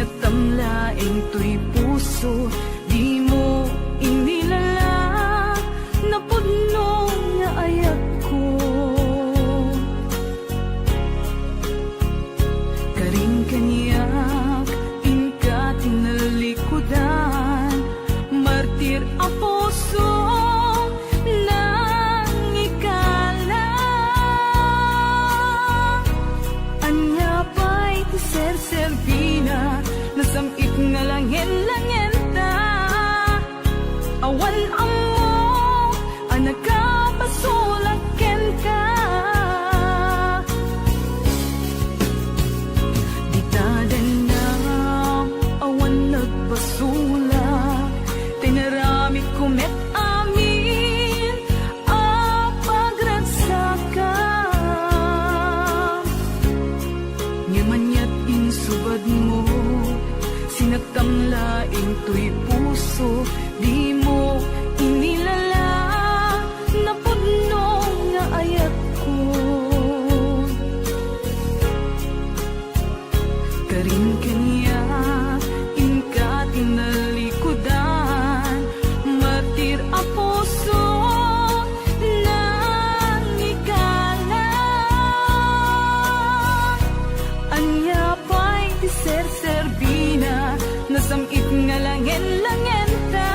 Sinagtamlaing to'y puso, di mo inilala, napudno nga ayat ko. Karing kanyak, inka tinalikudan, martir ang puso nang ikala. Anya pa'y tiser-servina, nasamit nga langin-langin ta. Awan amo, anak ka pasulaken ka. Di tadan na, awan nagbasula, tinarami kumet amin, pagragsaka. Ngimanyat insubad mo, sinagtamlaing to'y puso, di mo inilala, napudno nga ayat ko. Karing kanya, inka tinalikudan, martir ang puso nang ikala. Anya pa'y tiser-servina, nasamit nga langin-langin ta.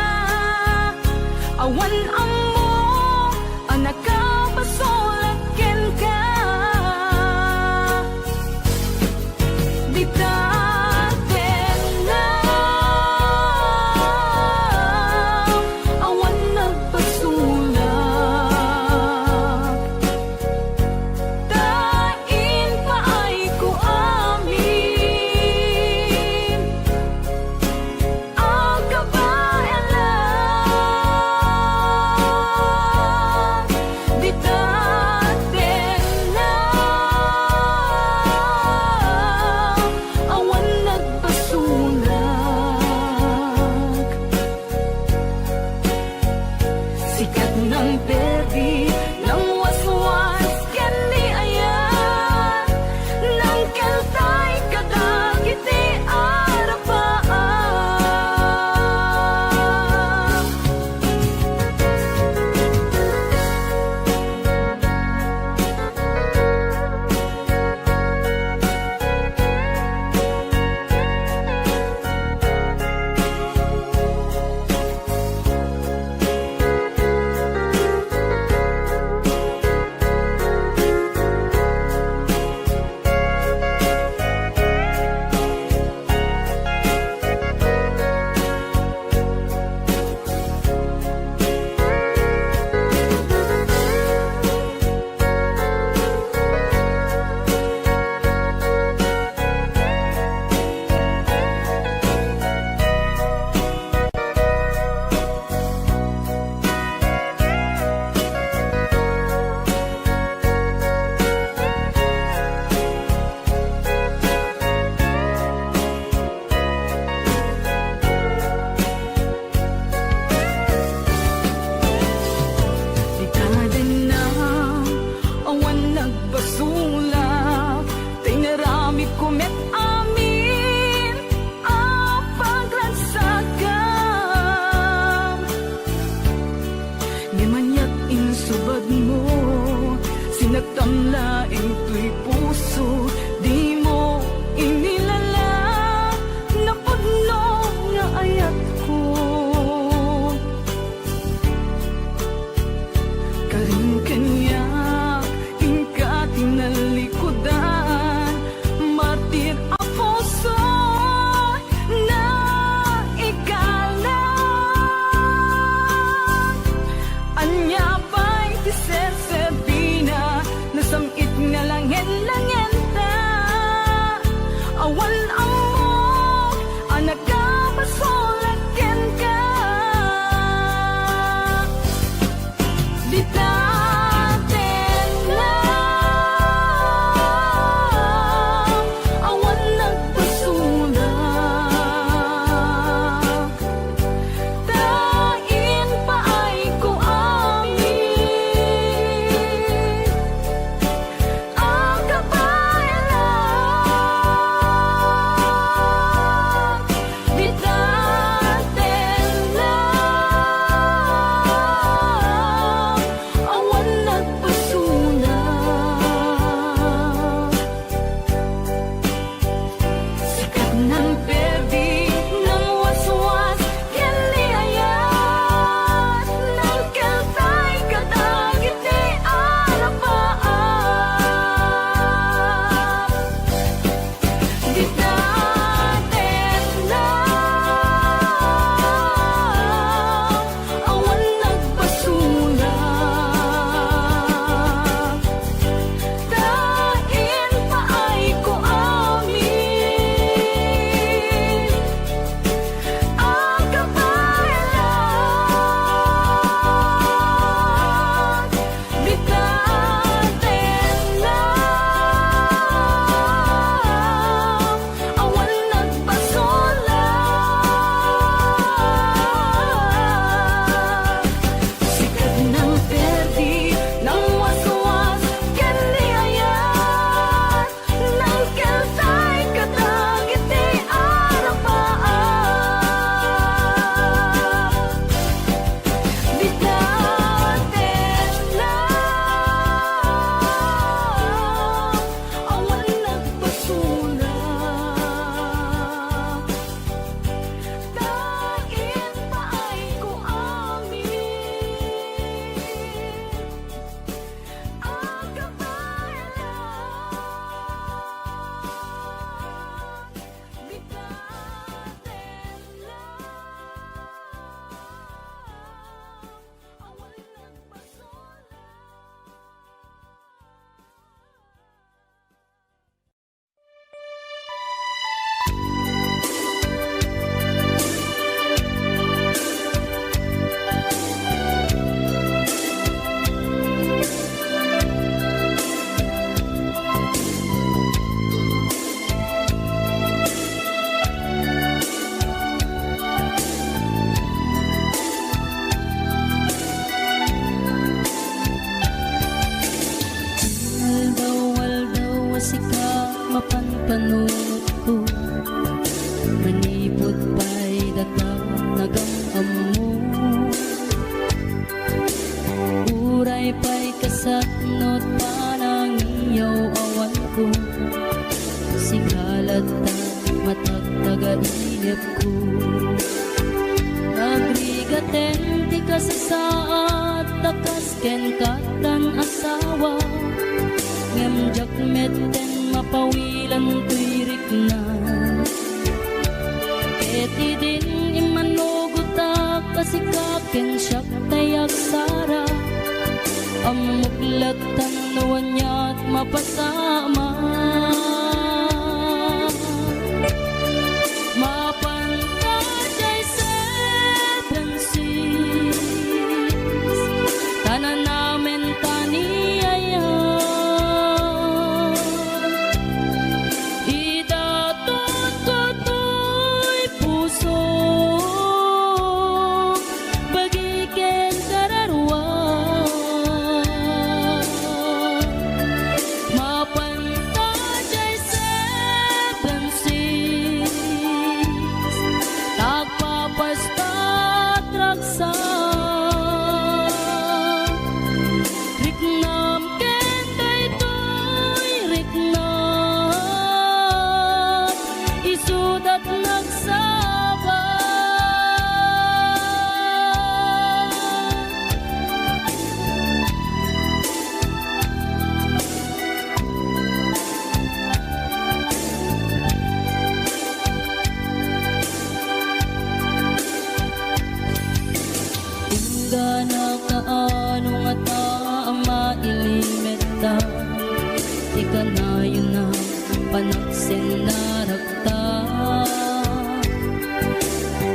matagtaga-inip ko. Nagrigaten ti kasasaat, takas ken katan asawa, ngemjak meten mapawilan tuirik na. Eti din imanugutak kasikaken siyak tayak sara, amuklat tanawan niya't mapasama. Mapantajay seven seas, tanan namin taniyaya. Idatot ko to'y puso, bagiken kararwa. Mapantajay seven seas, tagpapastat raksa. Riknam ken daytoy riknam, isudat nagsaba. Tinggana kaano nga taama ilimeta, di ka na yun na panaksin na ragta.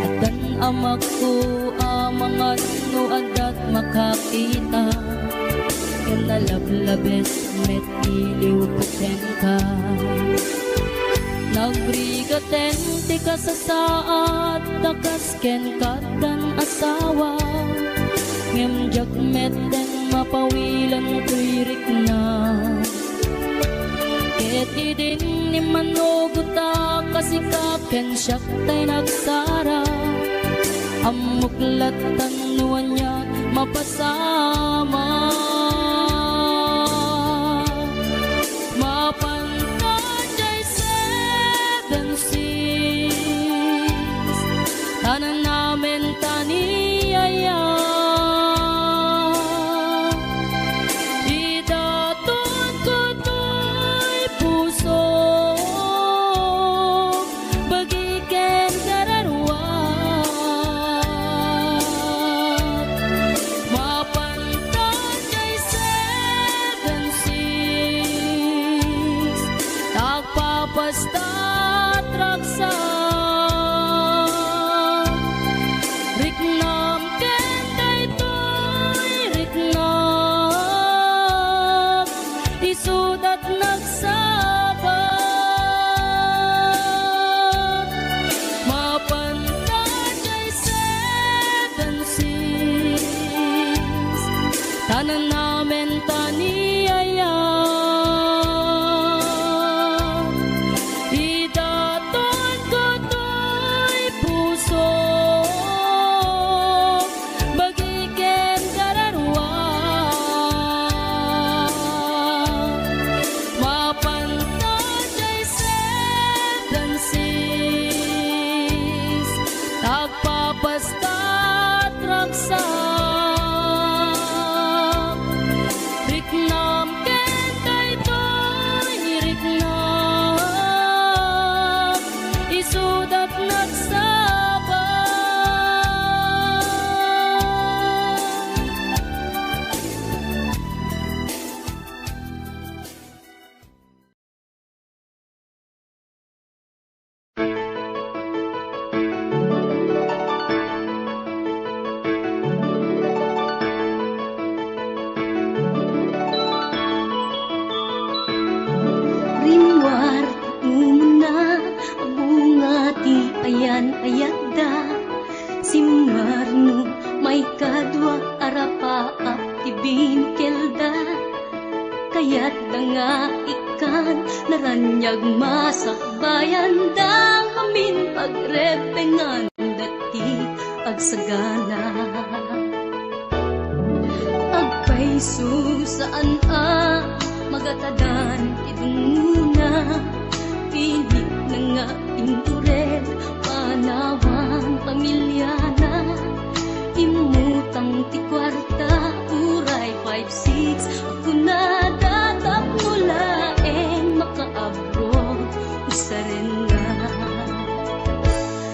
At ang amak ko amangan no adat makakita, ken nalablabes met iliw kuten ka. Nagrigaten ti kasasaat, takas ken katan asawa, ngemjak meten mapawilan tuirik na. Ket idin ni manuguta kasikaken siyak tay nagsara, amuklat tanuan niya mapasama. Mapantajay seven seas, tanan namin taniyaya. Idatot ko to'y puso, bagiken kararwa. Mapantajay seven seas, tagpapastat raksa. Riknam ken daytoy riknam, isudat nagsaba. Mapantajay seven seas, tanan namin taniyaya. Idatot ko to'y puso, bagiken kararwa. Mapantajay seven seas, tagpapastat raksa. Riknam ken daytoy riknam, isudat nagsaba. Rimwar umuna bunga ti ayan ayadda, simmarno may kadwa arapaap ti binkelda. Kayat da nga ikan naranyag masakbayan da, amin pagrepengan dati agsagana. Agpaiso saan magatadan idunguna, pilit na nga pinturer, panawang pamilya na. Imutang ti kwarta, uray 5-6. Ako na datap mulaeng makaabroad, usaren na.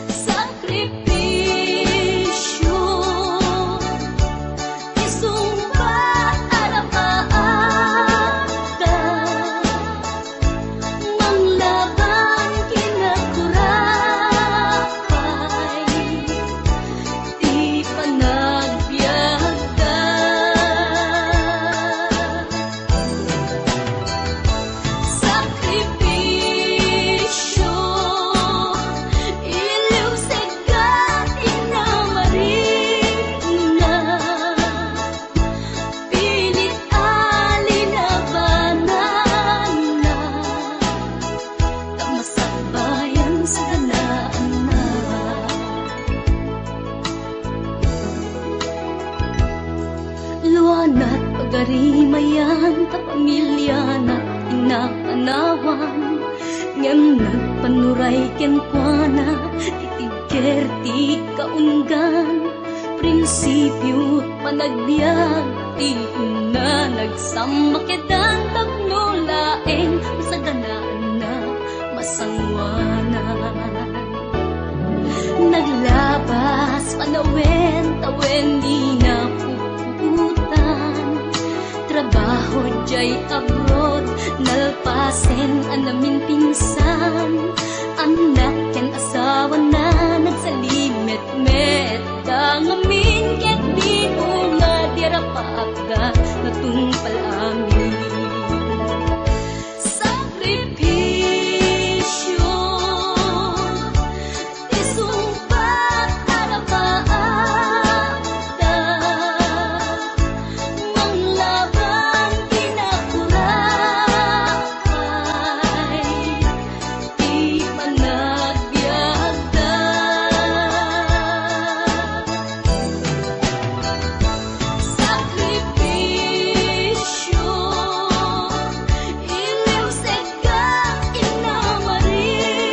Sakripisyo, isumbat arapaata, manglaban kinakurapay, di panagbiagda. Sakripisyo, iliw segat inamarina, pilit alinabanan na, tamasakbayan sa ganaan na. Luanat pagarimayan ta pamilya na inapanawan, ngem nagpanuray ken kuana, titigker ti kaunggan. Prinsipyo panagbiag, ti una nagsamakedan tagnulaeng masaganaan na masangwanan. Naglabas panawen tawen di na puputan, trabaho jay abroad, nalpasen anamin pinsan. Anak ken asawa na nagsalimet-met, dangamin ket di nga dirapaagda natungpal amin. Sakripisyo, isumpat arapaata, manglaban kinakurapay, di panagbiagda. Sakripisyo, iliw segat inamarina,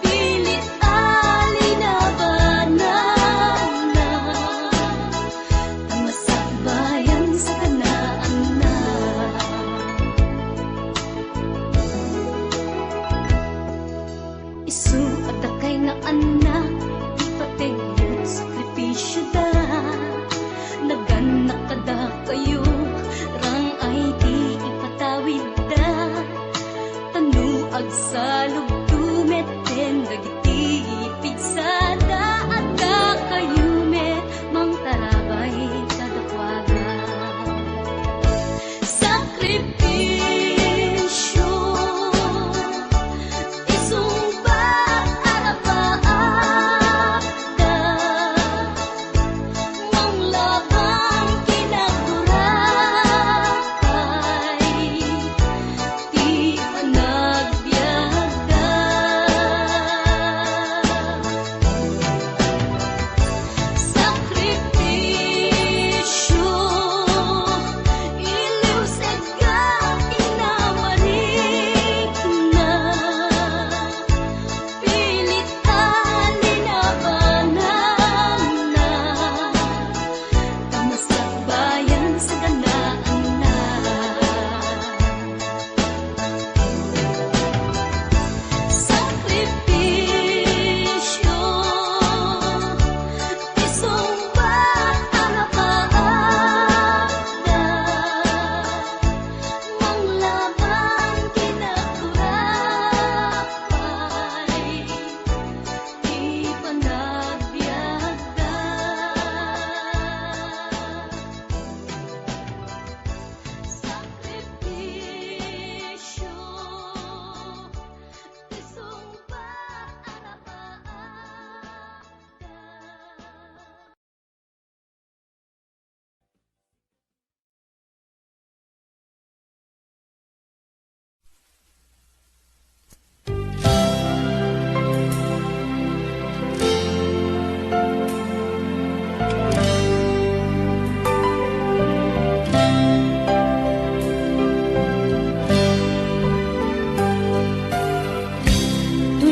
pilit alinabanan na, tamasakbayan sa kanaan na. Isu at akay na anak, ipategot sakripisyo da. Naganak kada kayo, rang ay di ipatawid da. Tanuag sa lugdumet, ten dagiti pigsada, at da kayo met, mang tarabay kadakwaga. Sakripisyo, isumbat arapaata, manglaban kinakurapay, di panagbiagda.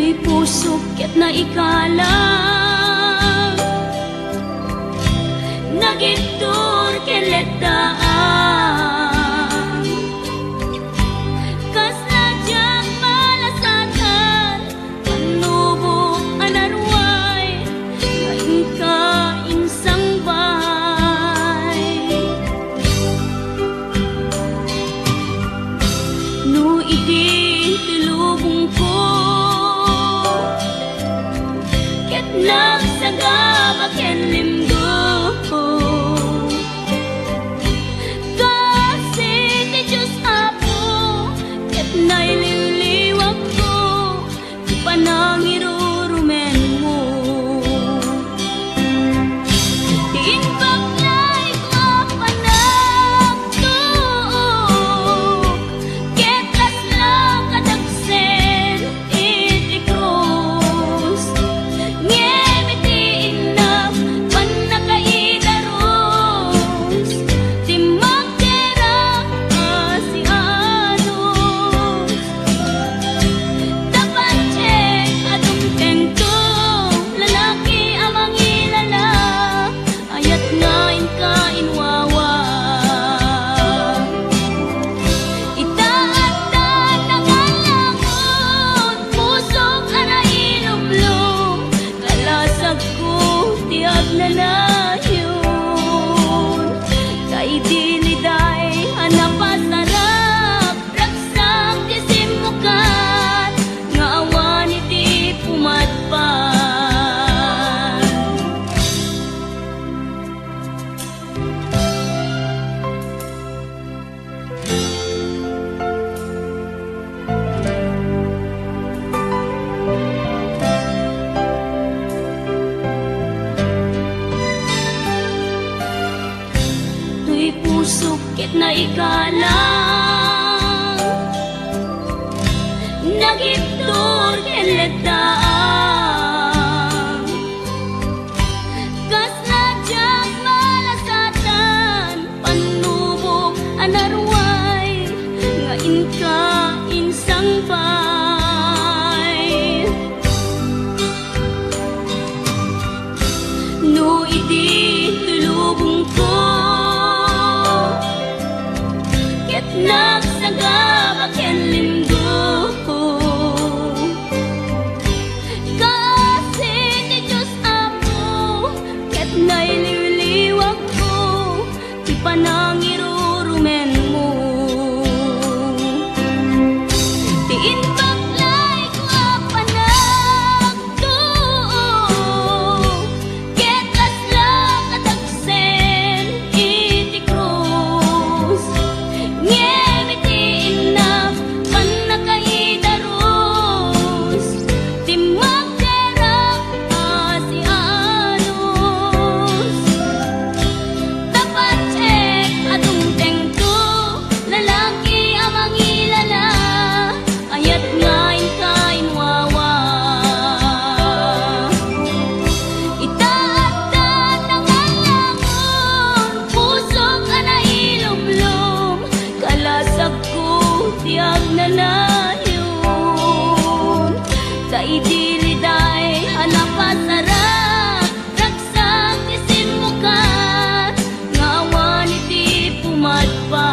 Tuy puso ket na ikalang nagitur keletdaan kas nadyang malasatan panubok anarway ngayon ka insang bahay no idi tilubong ko ket nagsagabak ken limdo kasi ti Diyos Apo ket naililiwag ko ti panangirurumen mo ti inbaklay ko panagtuok ket laslang kadagsen iti krus ngem iti inam panakaidaros ti magdera si anos dapat check adong tengto lalaki amang ilala ayat ngain ka inwawa itaatan nangalangon pusok ana ilumlum kalasag ko tiag na nayon kay diliday hanapasarap raksang tisimukan nga awan iti pumatpan tuy puso ket na ikalang nagitur keletdaan kas nadyang malasatan panubok anarway ngayon ka insang bay no idi tulubong ko ket nagsagabak ken limdo kasi ti Diyos Apo ket naililiwag ko ti panangirurumen mo ti inbaklay ko panagtuok ket laslang kadagsen iti krus ngem iti inam panakaidaros ti magdera si anos dapat check adong tengto lalaki amang ilala ayat ngain ka inwawa itaatan nangalangon pusok ana ilumlum kalasag ko tiag na nayon kay diliday hanapasarap raksang tisimukan nga awan iti pumatpan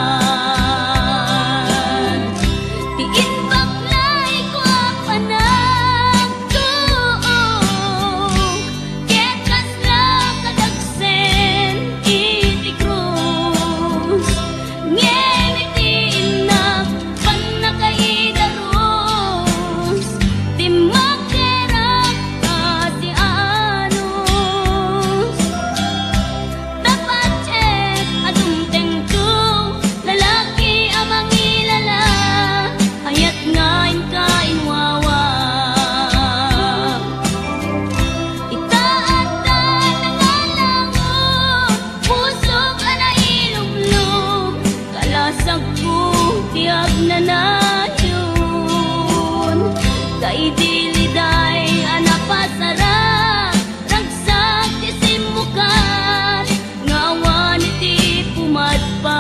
ti inbaklay ko panagtuok ket laslang kadagsen iti krus ngem iti inam panakaidaros ti magdera si anos dapat check adong tengto lalaki amang ilala ayat ngain ka inwawa itaatan nangalangon pusok ana ilumlum kalasag ko tiag na nayon kay diliday hanapasarap ragsang tisimukan nga awan iti pumatpan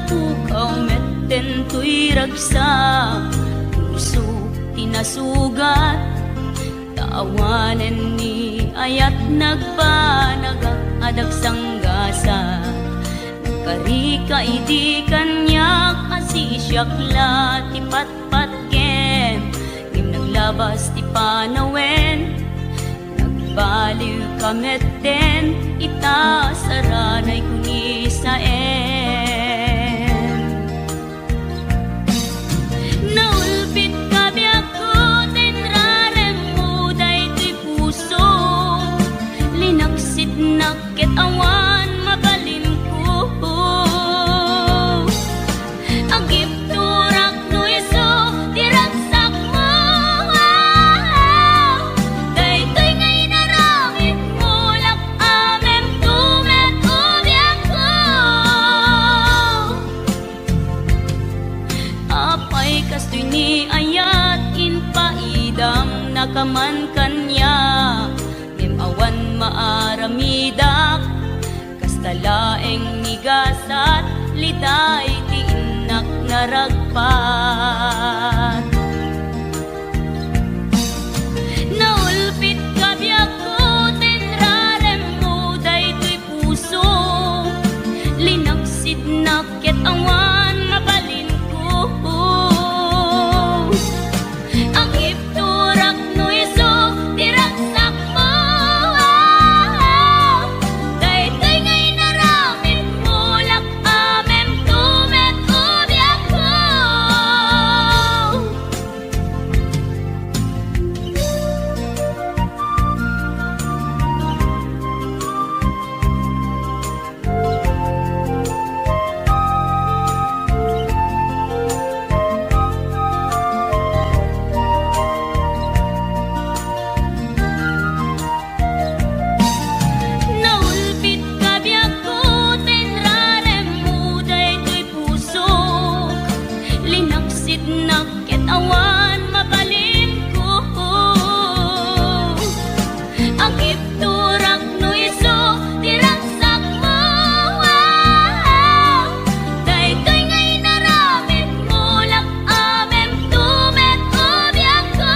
pukaw metten tuy ragsa, puso tinasugat, taawanen ni ayat nagpanagak adag sanggasa. Karika idi kanyak asisyak la ti patpat kem, ngim naglabas ti panawen, nagbaliw kamet den ita saranay kuni sa naulpit kabiyak ko tenrarem mo daytoy puso, linaksit nakit awan mabalin ko. Agip turak no iso diragsak mo, daytoy ngay naramit mo lak amem tumet ubiyak ko. Apay kastoy ni ayat inpaidam nakaman kanya, awan maaramidak kastalaeng nigasat liday ti inak naragpat. Naulpit kabiyak ko tenrarem mo daytoy puso, linaksid nakit awan mabalin ko. Ang ipturak no iso diragsak mo, daytoy ngay naramit mo lak amem tumet ubiyak ko. Naulpit kabiyak ko tenrarem mo daytoy puso, linaksid nakit awan mabalin ko. Ang ipturak no iso diragsak mo, daytoy ngay naramit mo lak amem tumet ubiyak ko.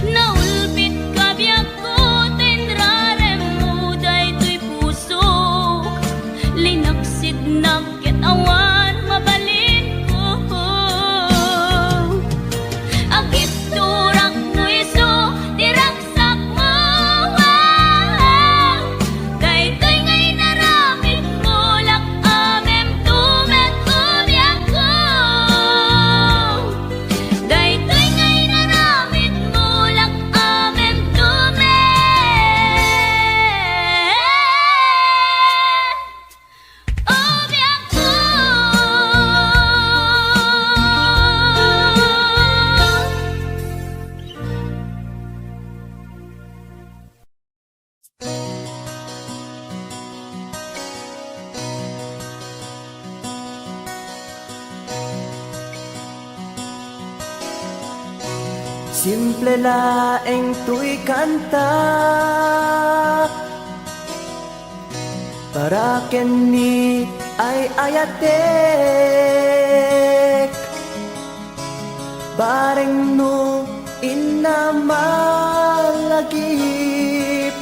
Naulpit kabiyak ko tenrarem mo daytoy puso, linaksid nakit awan mabalin ko. Agip turak no iso diragsak mo, daytoy ngay naramit mo lak amem tumet ubiyak ko. Daytoy ngay naramit mo lak amem tumet ubiyak ko. Simple laeng tuy kanta, para kenni ay ayatek, bareng no inamalagip,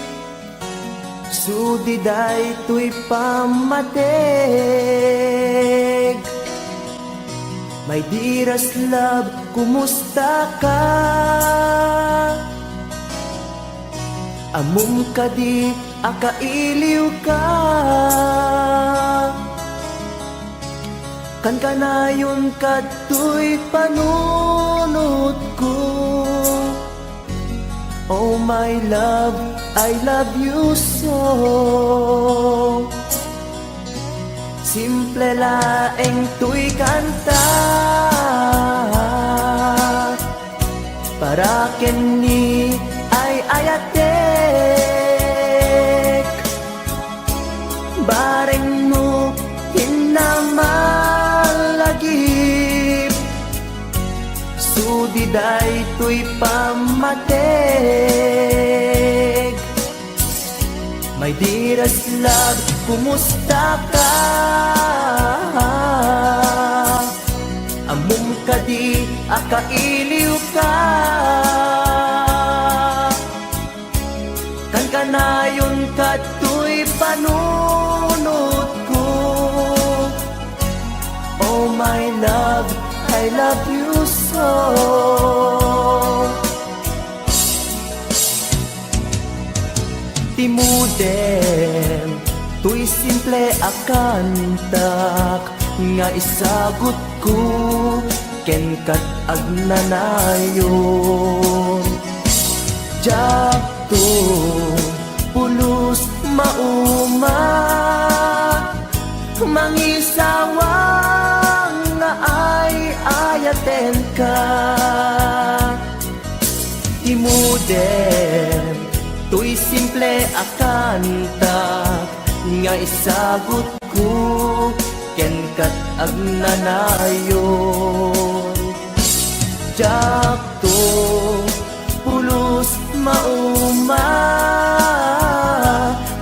sudiday tuy pamatek. My dearest love, kumusta ka? Amum ka di akailiw ka, kan kanayon kato'y panunod ko. Oh my love, I love you so. Simple laeng tuy kanta, para kenni ay ayatek, bareng mo hinamalagip, sudiday tuy pamatek. My My dearest love, kumusta ka? Among kadi akailiw ka. Kan kanayon kato'y panunod ko. Oh my love, I love you so. Timudem, tuy simple akantak nga isagot ko ken kat agnanayon. Jakto pulos mauma mangisawang nga ay ayaten ka. Timudem, tuy simple akantak nga isagot ko ken kat agnanayon. Jakto pulos mauma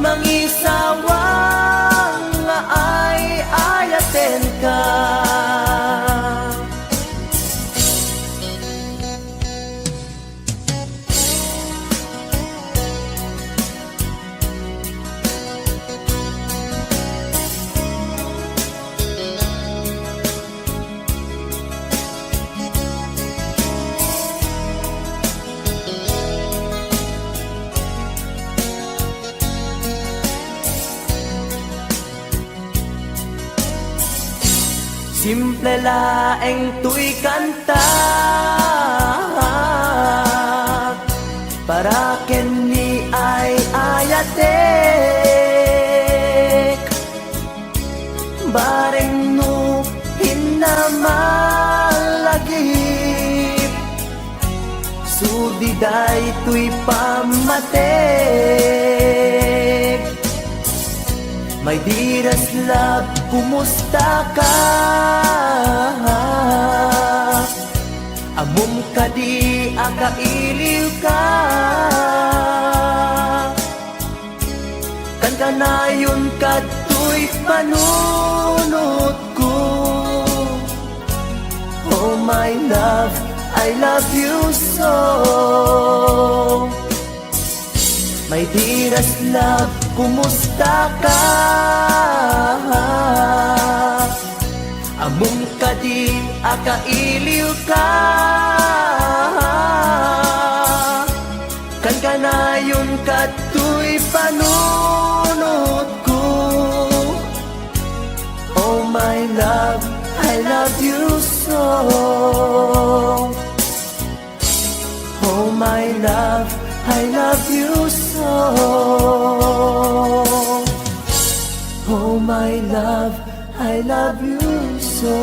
mangisawang nga ay ayaten ka. Simple laeng tuy kanta para ken ni ay ayatek. Bareng no hinamalagip sudiday tuy pamatek. My dearest love, kumusta ka? Among kadi akailiw ka. Kan kanayon kato'y panunod ko. Oh my love, I love you so. My dearest love, kumusta ka? Among kadi akailiw ka. Kan kanayon kato'y panunod ko. Oh my love, I love you so. Oh my love, I love you so. Oh my love, I love you so.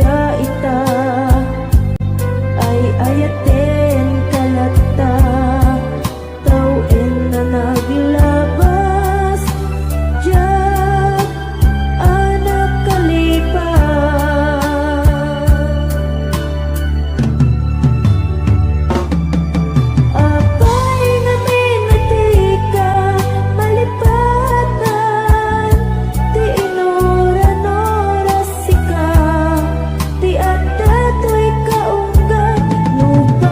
ga ita ay ayaten kalata tawin na naglabas Diyan anak kalipas Apay nga minatika malipatan Ti inuran oras sika Ti adda to'y kaungga Lupa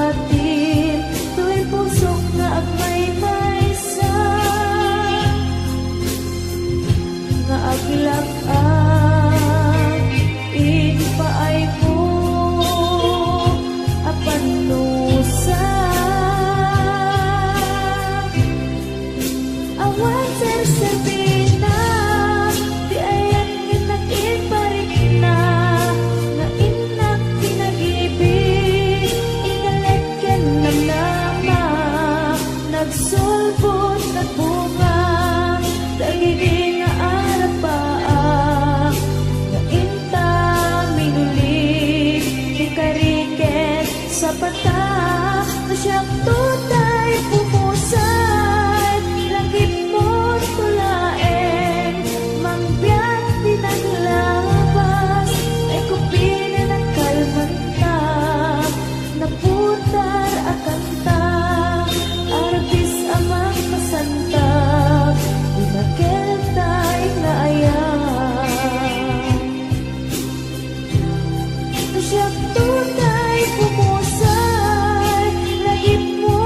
batin tuwing pusok nga agmay maysa nga aglak-ak ipaay mo apanusa awan sersebina di ayan nginakin parik na nga inak pinag-ibig ingaleken ng nama nagsulbot nagbunga dagiti nga arapaa nga inta minulig di kariket sa pata na siyang tutay pumusay langit mo tulaeng mangbiyak pinaglabas ay kupina ng kalmantag naputar akanta arbis amang kasantag inakel tay laayang siyang tunay pumusay langit mo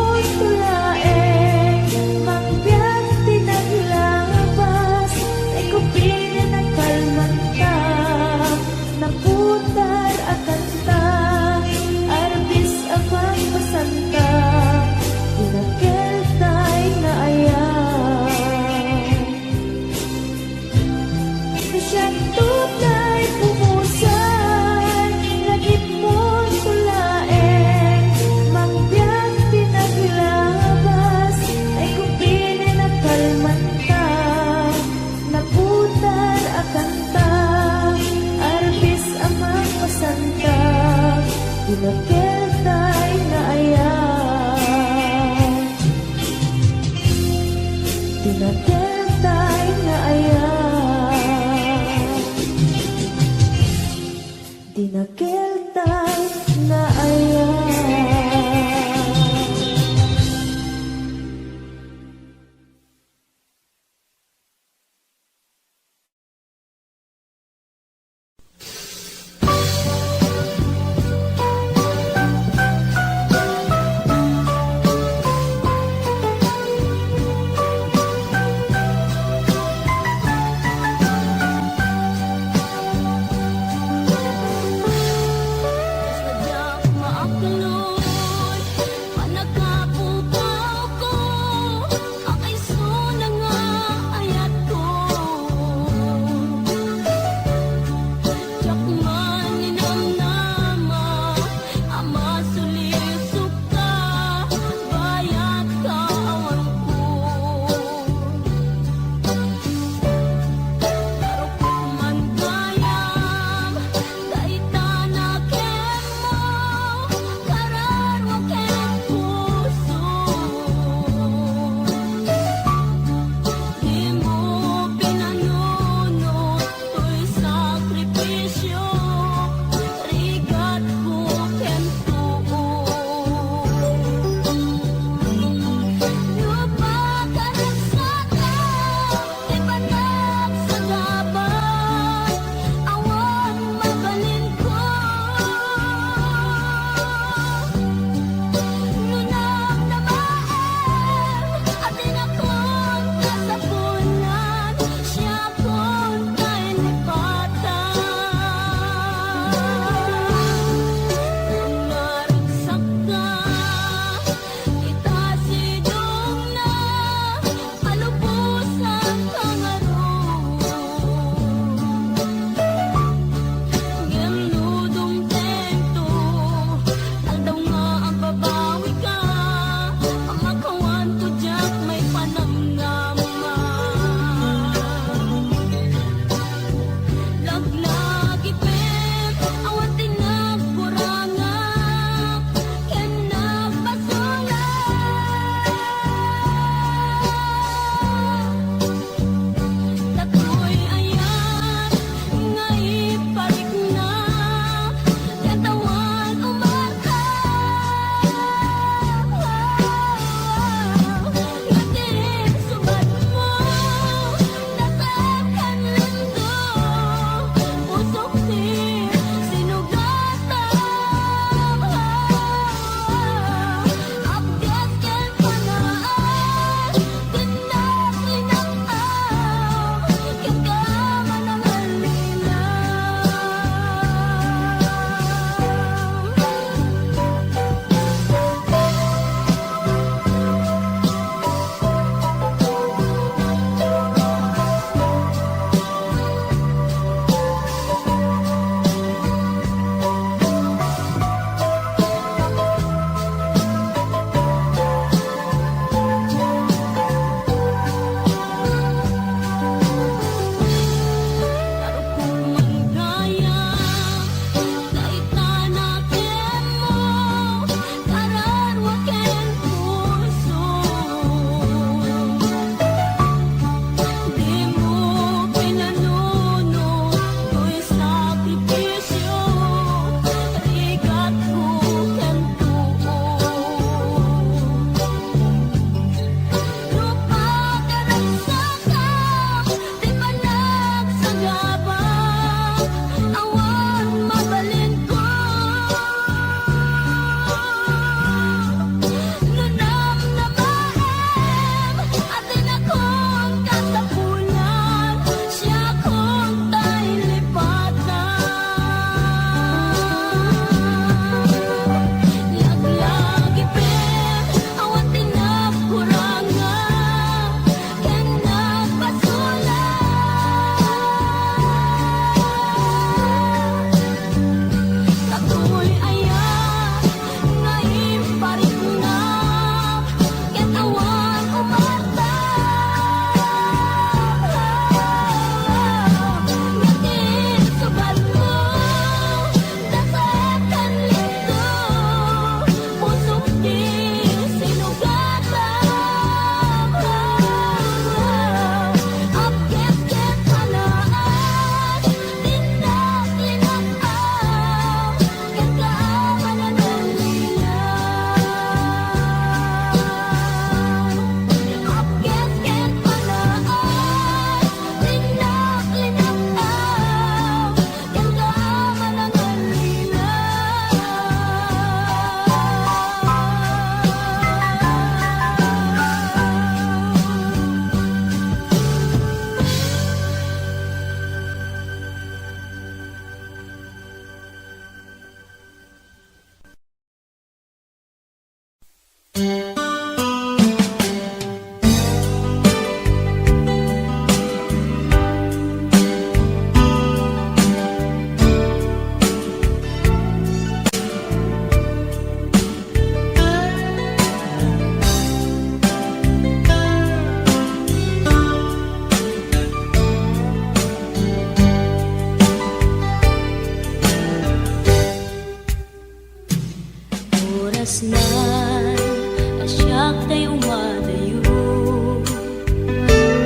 Asyak tay umadayo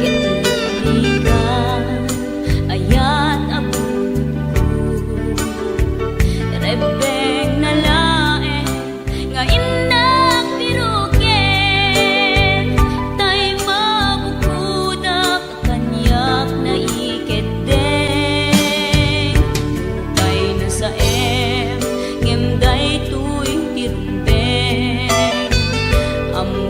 Kitligan Ayat abun ko Rebeng na laeng Nga indak pirugen Tay mabukudak Kanyak na iketdeng Tay na sa ngem day tuy tirumbeng Amu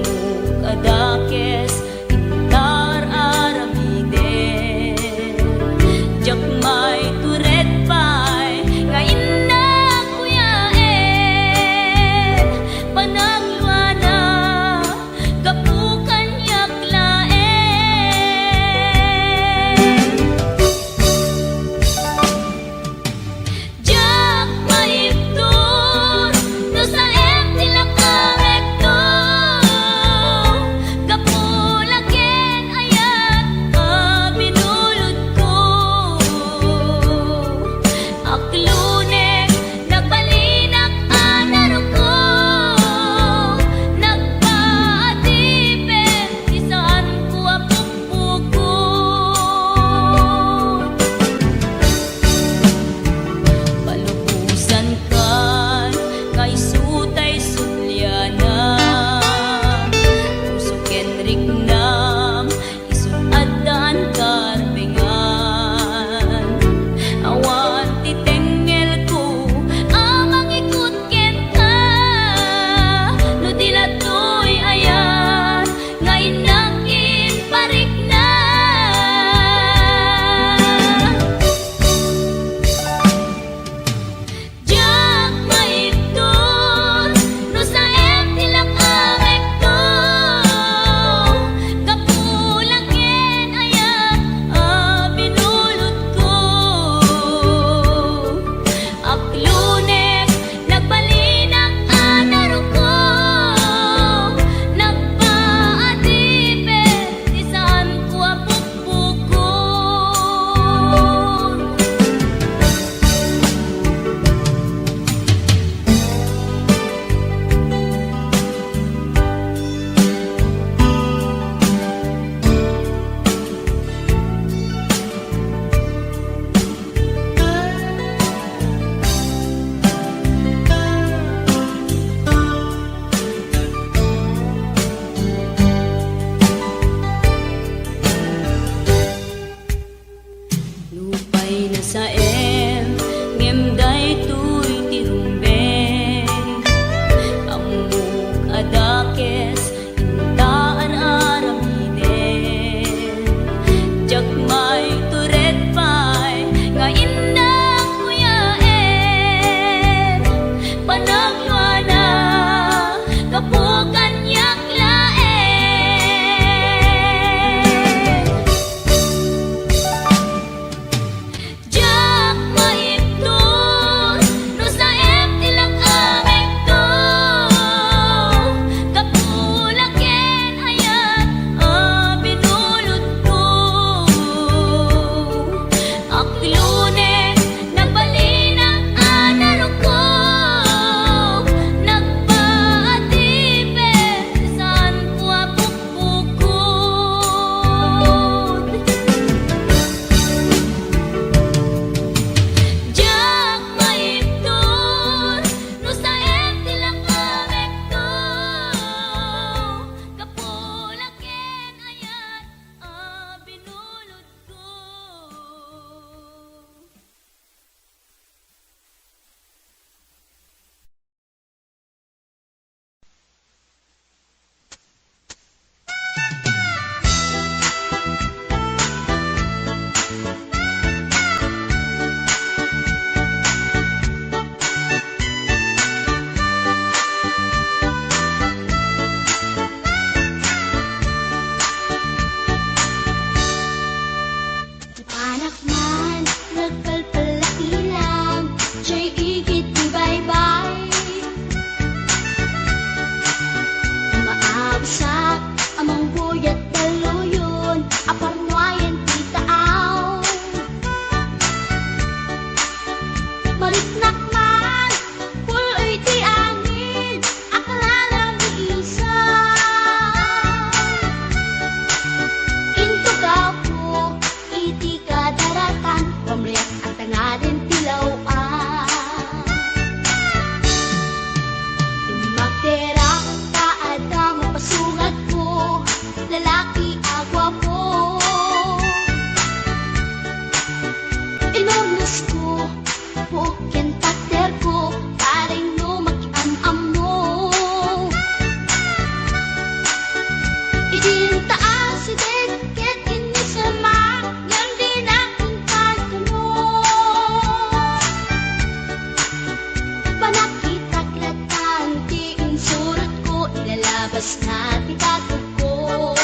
lalabas na titatuko.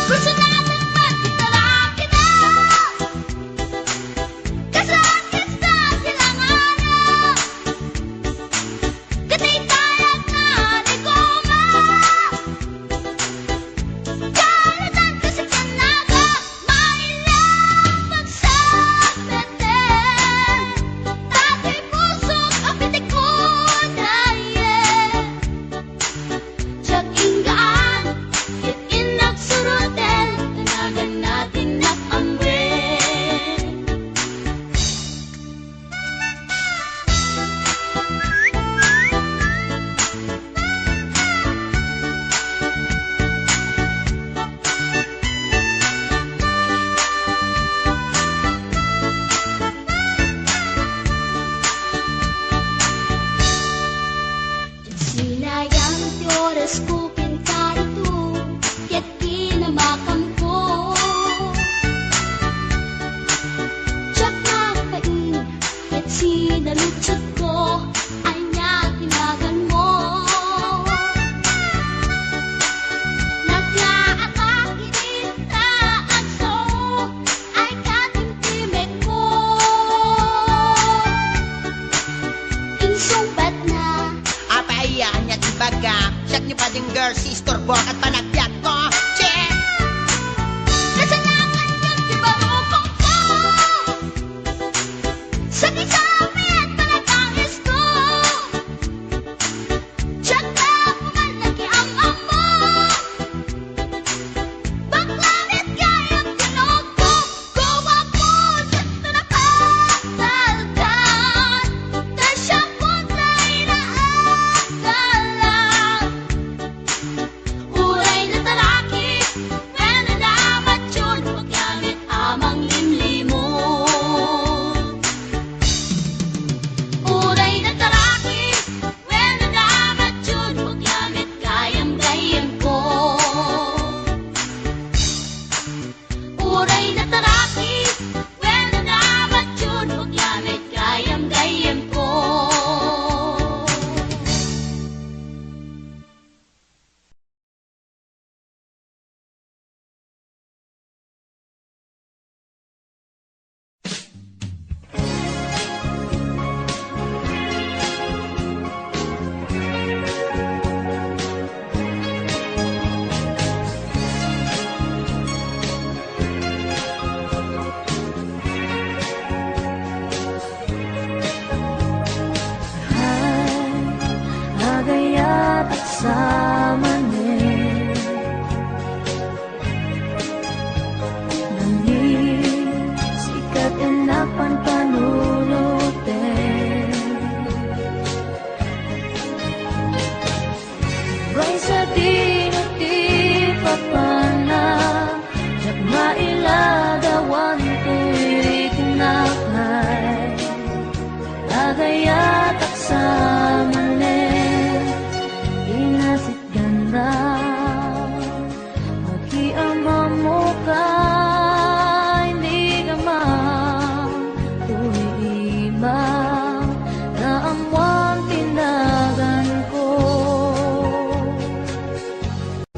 Gusto natin magkitaraki na kasakit sa silanganan. Katay tayag na ligoma kalatan kasi kanaga mailang pagsapeten. Tatay puso't apitik ko daye Tiyag inggaan Kit inagsurutel Tanagan natin nakamwe. Sinayang ti oras ko pinkarito Ket kinamakam ko Tsak nakain Ket sinalutsot ko Anya tinagan mo Naglaatang inita ang so Ay katimtimek ko Insumpat na Apaiyan niya tibaga Siyak niyo pa ding girl, sister, bok at panagbiag ko. Che! Kasalanan yun, di ba upang ko? Sa kisapit, panatangis ko. Tiyag na pumalaki ang amo. Baklamit kayang tinog ko. Gawa po sa tanapatalkan. Tasyang puntay na agalan. Uray na talaki, when nalamat yun, paggamit amang limlimon. Uray na talaki, when nalamat yun, paggamit gayam-gayam ko. Uray na talaki, when nalamat yun, paggamit gayam-gayam ko. Agayat at samanin Nangin sikat enapan panunutin Ray sa dinuti papana Jak mailagawan tuwik na kay Agayat at samanin Inasit ganda Magkiama mo ka Hindi ka tuwiba Na amuang tinagan ko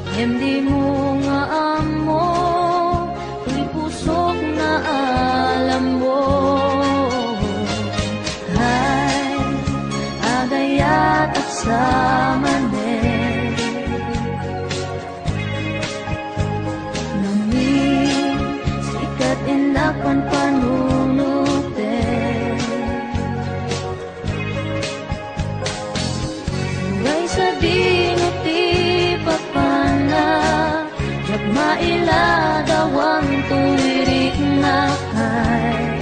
Hindi mo nga amo Tuy pusok na alam mo Hay agayat at samanin Nangin sikat inapan panunutin Uray sa dinuti papana Jak mailagawang tuwirik na kay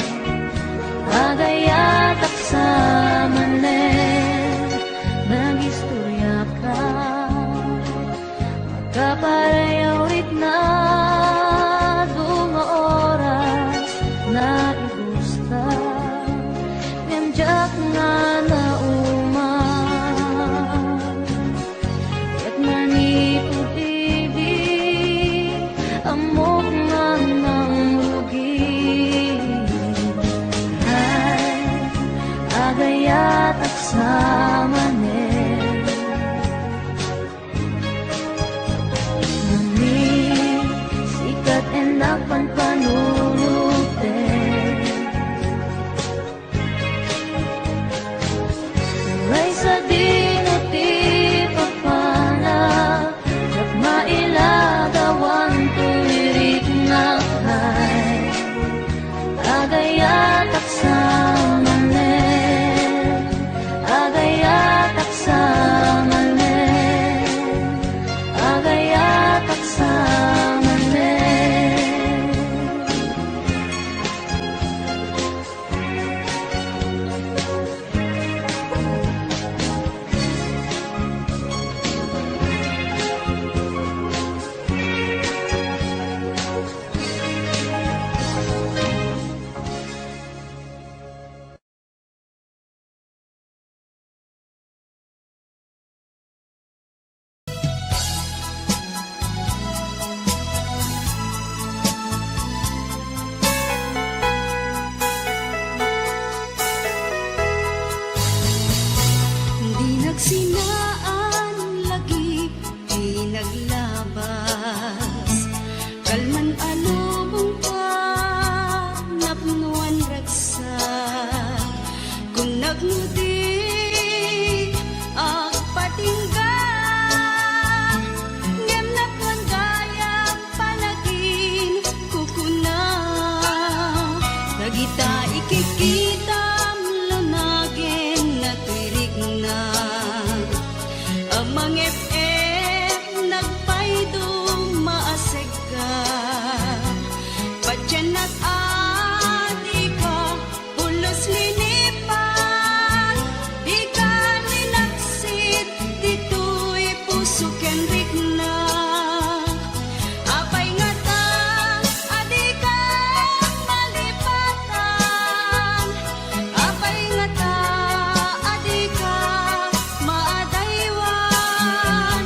Agayat at samanin Nagistorya ka Magkaparayawit na Dunga oras na igusta Nemjak nga na Ket manipod-ibig Amok nga ng rugi Hay agayat at samanin Mangep-ep nagpaydong maaseg ka. Patyanak adi ka, pulos linipan. Di ka ninaksit, dito'y puso ken rikna. Apay nga ta, adi ka malipatan. Apay nga ta, adi ka maadaywan.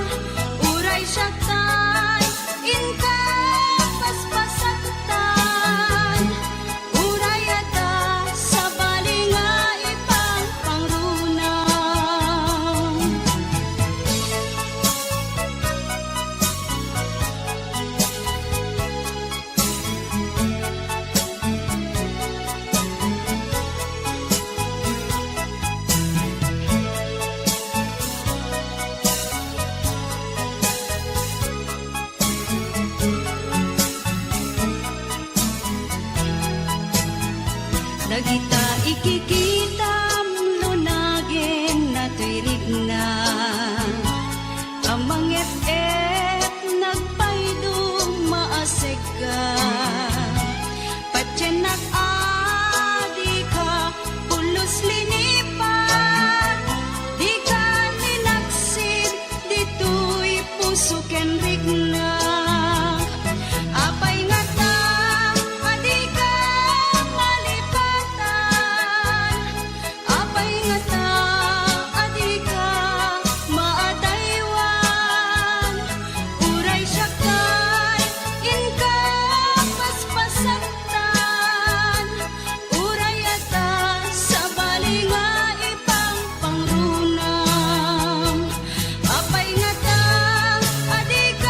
Uray siya tay, inka paspasaktan. Uray ata sa balinga ipang pangrunang. Dagita ikikitam lunagin na tuirigna. Amang ep-ep nagpaydong maaseg ka. Patyanak adi ka, pulos linipan. Di ka ninaksid, dito'y puso ken rigna. Apay nga ta, adi ka malipatan. Apay nga ta, adi ka maadaywan. Uray siya kay, inka paspasaktan. Uray ata sa balinga ipang pangrunang. Apay nga ta, adi ka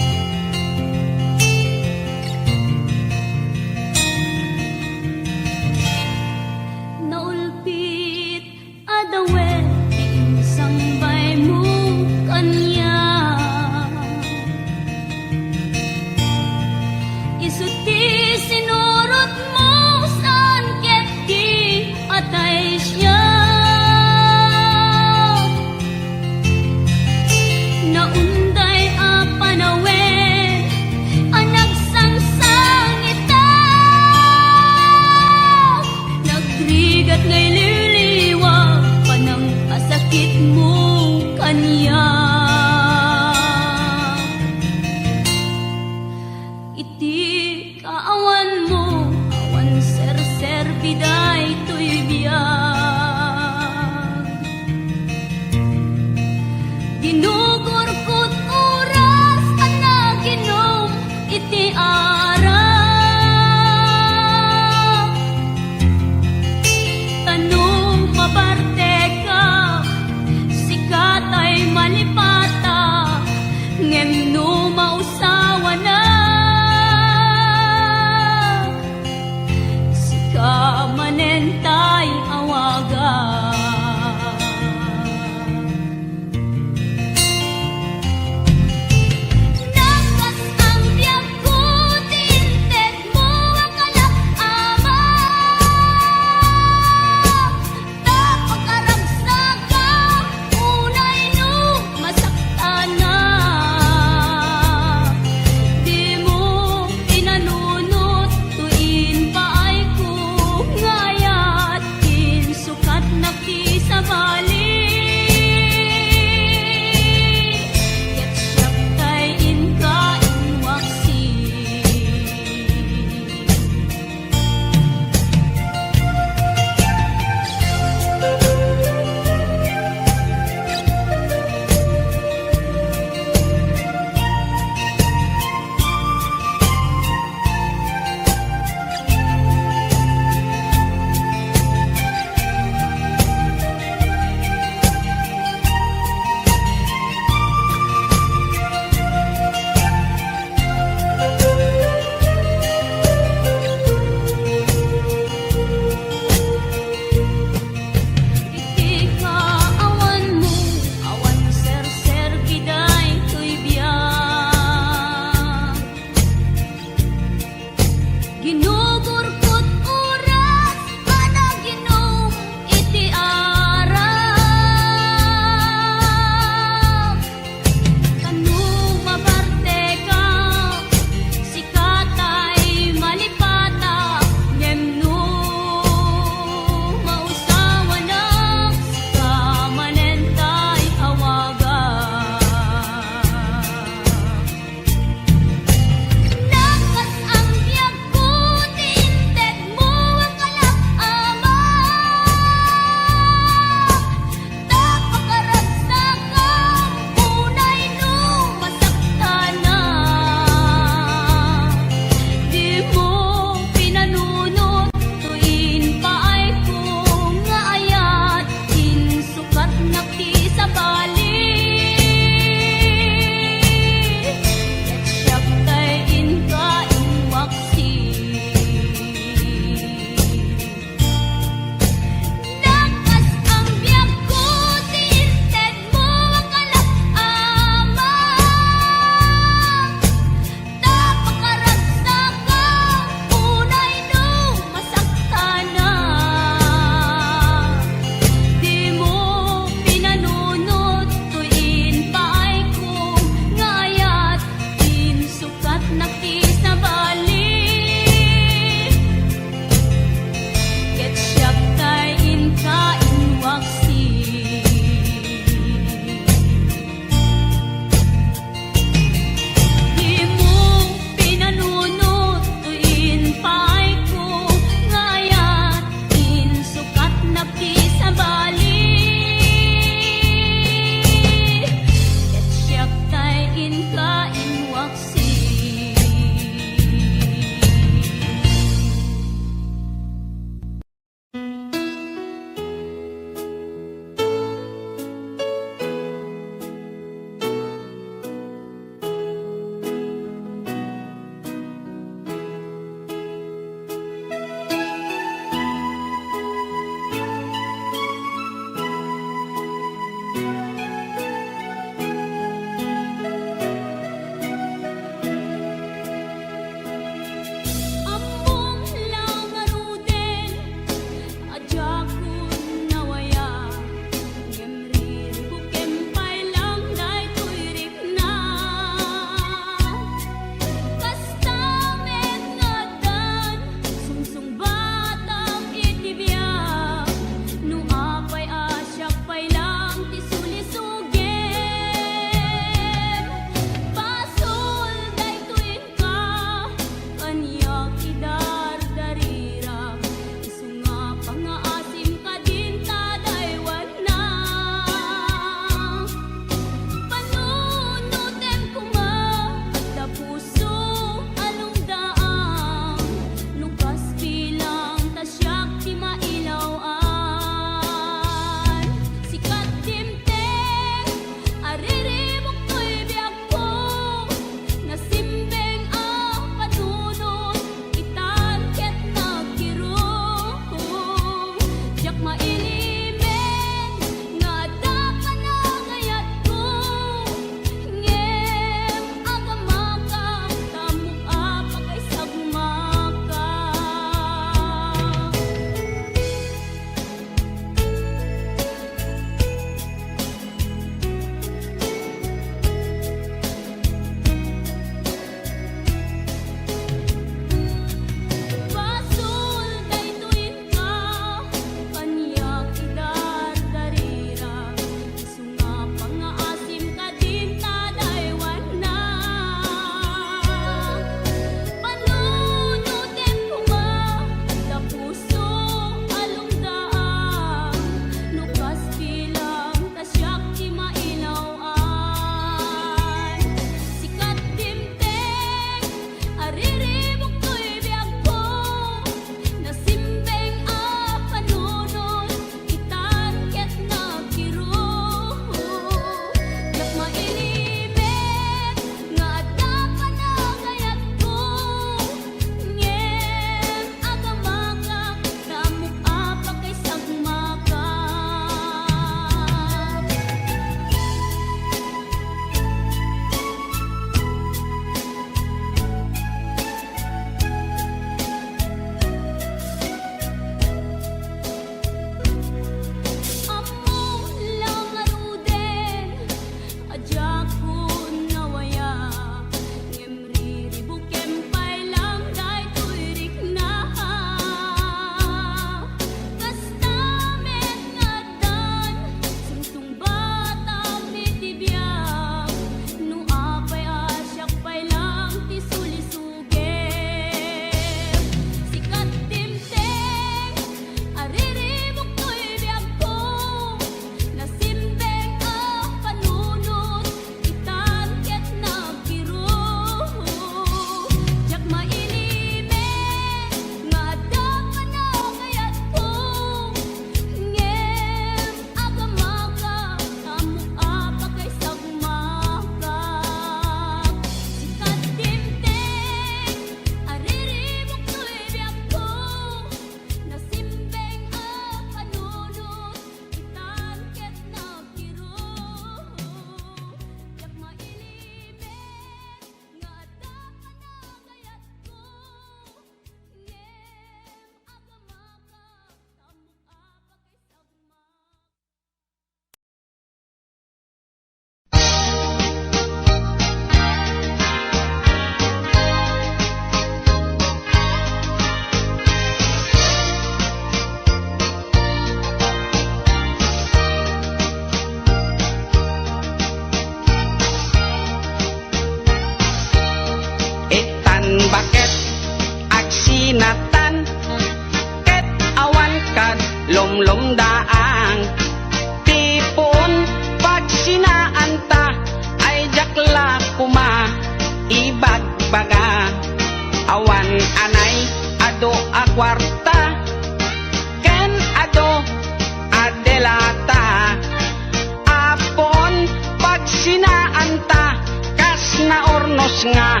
na ornos nga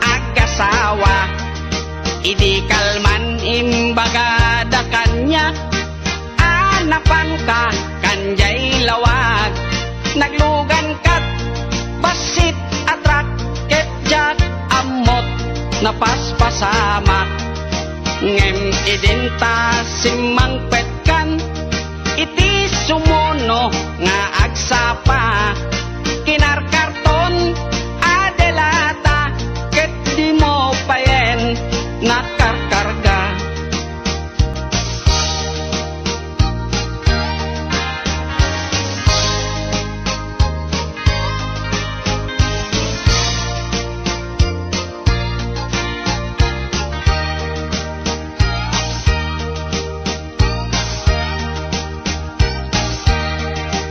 agasawa. Idi kalman imbaga da kanya, anapan ka kanjay lawag. Naglugan kat basit atrak ket jak amot napaspasama. Ngem idinta simang petkan iti sumuno nga agsapa. Kinarkarton adelata ket di mo payen nakarkarga.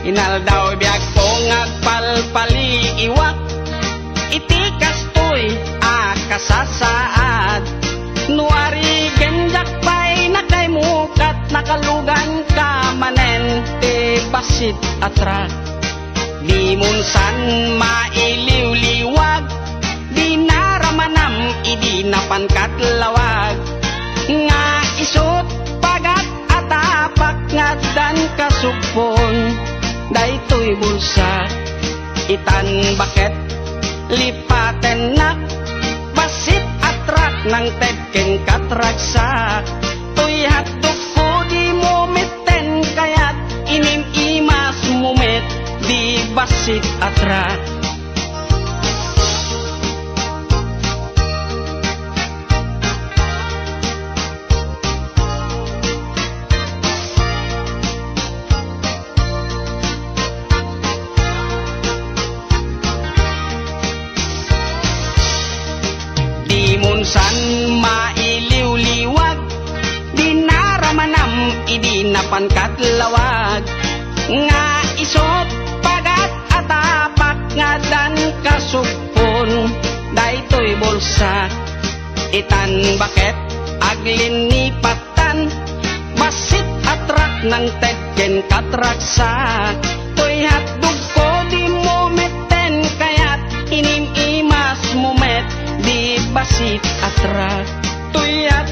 Inaldaw biag po ngagpalpali iwak, iti kastoy akasasaad. Nuari genjak pa'y nakaimukat, nakalugan ka manen te basit atrak. Di munsan mailiw-liwag, di naramanam idi napankat lawag. Nga isot pagat atapak ngadan kasupon, daytoy bulsa itan baket lipaten nak basit atrak nang tedken katraksa. Toy hatdok ko di mumiten kayat inim imas mumit di basit atrak. Munsan mailiw-liwag, di naramanam idi napankat lawag. Nga isot pagat atapak ngadan kasupon, daytoy bulsa itan baket aglin nipatan. Basit atrak nang tedken katraksa. Toy hatdog ko di mumiten kayat inim imas mumet di basit atrak. Tuyat